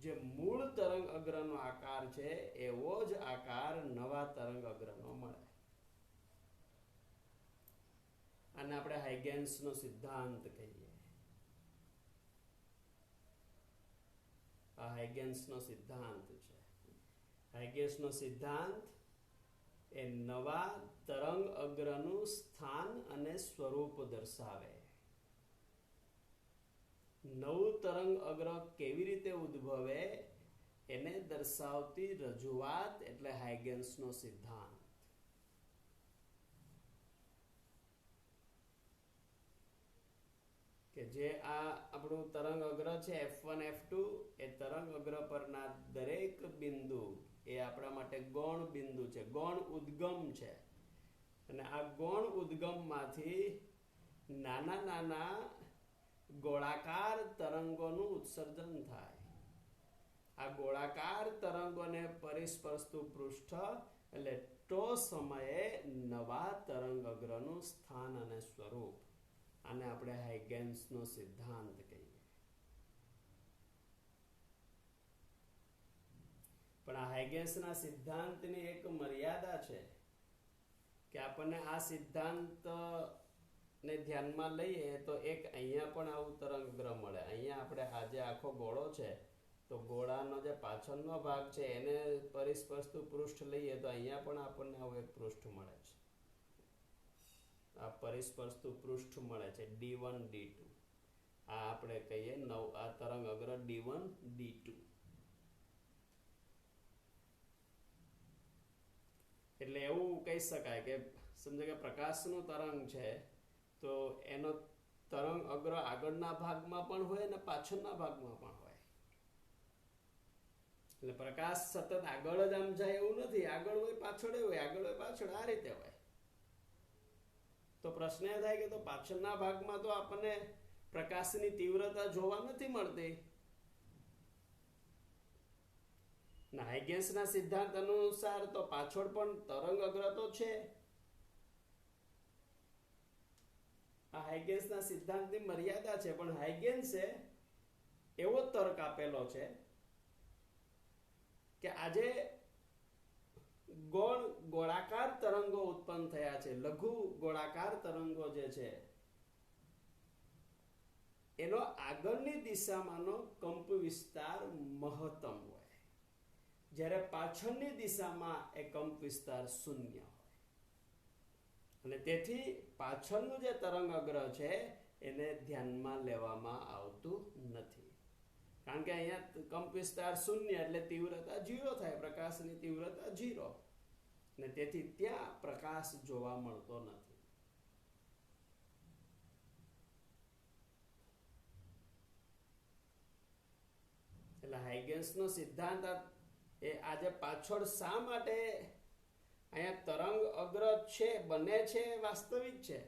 જે મૂળ તરંગ અગ્રનો આકાર છે એવો જ આકાર નવા તરંગ અગ્રનો મળે. આને આપણે હાઇગેન્સનો સિદ્ધાંત કહીએ. હાઇગેન્સનો સિદ્ધાંત છે. હાઇગેન્સનો સિદ્ધાંત એ નવા તરંગ અગ્રનું સ્થાન અને સ્વરૂપ દર્શાવે. નવું તરંગ અગ્ર કેવી રીતે ઉદ્ભવે એને દર્શાવતી રજૂઆત એટલે હાઇગેન્સનો સિદ્ધાંત. કે જે આ આપણું તરંગ અગ્ર છે F1 F2, એ તરંગ અગ્ર પરના દરેક બિંદુ એ આપણા માટે ગૌણ બિંદુ છે, ગૌણ ઉદ્ગમ છે. અને આ ગૌણ ઉદ્ગમમાંથી નાના નાના ગોળાકાર તરંગોનું ઉત્સર્જન થાય. આ ગોળાકાર તરંગોને પરિસ્પર્શતું પૃષ્ઠ એટલે તો સમયે નવા તરંગ અગ્રનું સ્થાન અને સ્વરૂપ, આને આપણે હાઇગેન્સનો સિદ્ધાંત કહીએ. પણ આ હાઇગેન્સના સિદ્ધાંતની એક મર્યાદા છે કે આપણને આ સિદ્ધાંત ને ધ્યાનમાં લઈએ તો એક અહીંયા પણ આવું તરંગ અગ્ર મળે. અહીંયા આપણે આજે આખો ગોળો છે તો ગોળાનો જે પાછળનો ભાગ છે એને પરિસ્પર્શતું પૃષ્ઠ લઈએ તો અહીંયા પણ આપણને આવું એક પૃષ્ઠ મળે છે. આ પરિસ્પર્શતું પૃષ્ઠ મળે છે D1 D2. આ આપણે કહીએ આ તરંગ અગ્ર D1 D2. એટલે એવું કહી શકાય કે સમજો કે પ્રકાશનું તરંગ છે તો એનો તરંગ અગ્ર આગળના ભાગમાં પણ હોય અને પાછળના ભાગમાં પણ હોય. એટલે પ્રકાશ સતત આગળ જ આમ જાય એવું નથી, આગળ હોય પાછળ હોય, આગળ હોય પાછળ, આ રીતે હોય. તો પ્રશ્ન એ થાય કે તો પાછળના ભાગમાં તો આપણને પ્રકાશની તીવ્રતા જોવા નથી મળતી. હાઇગેન્સના સિદ્ધાંત અનુસાર તો પાછળ પણ તરંગ અગ્ર તો છે. આ હાઇગેન્સના સિદ્ધાંતની મર્યાદા છે. પણ હાઇગેન્સે એવો તર્ક આપેલો છે કે આજે ગોળાકાર તરંગો ઉત્પન્ન થયા છે, લઘુ ગોળાકાર તરંગો જે છે એનો આગળની દિશામાંનો કંપ વિસ્તાર મહત્તમ હોય, જ્યારે પાછળની દિશામાં એ કંપ વિસ્તાર શૂન્ય હોય. અને તેથી પાછળનું જે તરંગ અગ્ર છે એને ધ્યાનમાં લેવામાં આવતું નથી, કારણ કે અહીંયા કંપ વિસ્તાર શૂન્ય એટલે તીવ્રતા 0 થાય, પ્રકાશની તીવ્રતા 0, અને તેથી ત્યાં પ્રકાશ જોવા મળતો નથી. એટલે હાઇગેન્સનો સિદ્ધાંત એ આજે પાછળ શા માટે અહીંયા તરંગ અગ્ર છે બને છે વાસ્તવિક છે,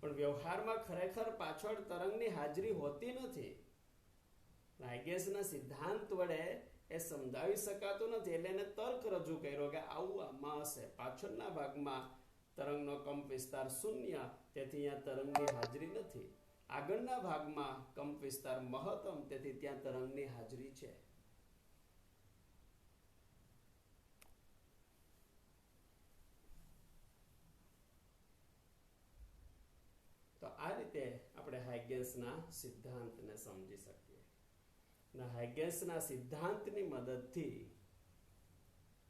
પણ વ્યવહારમાં ખરેખર પાછળ તરંગની હાજરી હોતી નથી. હાઇગેન્સના સિદ્ધાંત વડે એ સમજાવી શકાતું નથી. એટલે એને તર્ક રજૂ કર્યો કે આવું આમાં હશે, પાછળના ભાગમાં તરંગનો કંપ વિસ્તાર શૂન્ય, તેથી અહીંયા તરંગની હાજરી નથી. આગળના ભાગમાં કંપ વિસ્તાર મહત્તમ, તેથી ત્યાં તરંગની હાજરી છે. તો આ રીતે આપણે હાઇગેન્સના સિદ્ધાંતને સમજી શકીએ. હાઇગેન્સના સિદ્ધાંતની મદદથી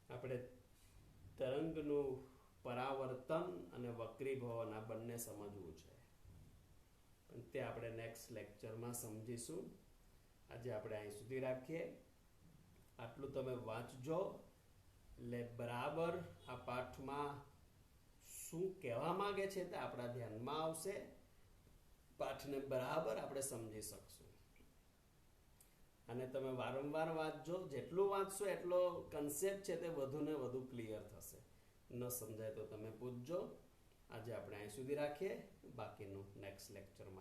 આપણે તરંગનું પરાવર્તન અને વક્રીભવન આ બંને સમજવું છે, પણ તે આપણે નેક્સ્ટ લેક્ચરમાં સમજીશું. આજે આપણે અહીં સુધી રાખીએ. આટલું તમે વાંચજો એટલે બરાબર આ પાઠમાં શું કહેવા માંગે છે તે આપણા ધ્યાનમાં આવશે. પાઠને બરાબર આપણે સમજી શકશું. અને તમે વારંવાર વાંચજો, જેટલું વાંચશો એટલો કન્સેપ્ટ છે તે વધુ ને વધુ ક્લિયર થશે. ન સમજાય તો તમે પૂછજો. આજે આપણે અહીં સુધી રાખીએ, બાકીનું નેક્સ્ટ લેક્ચરમાં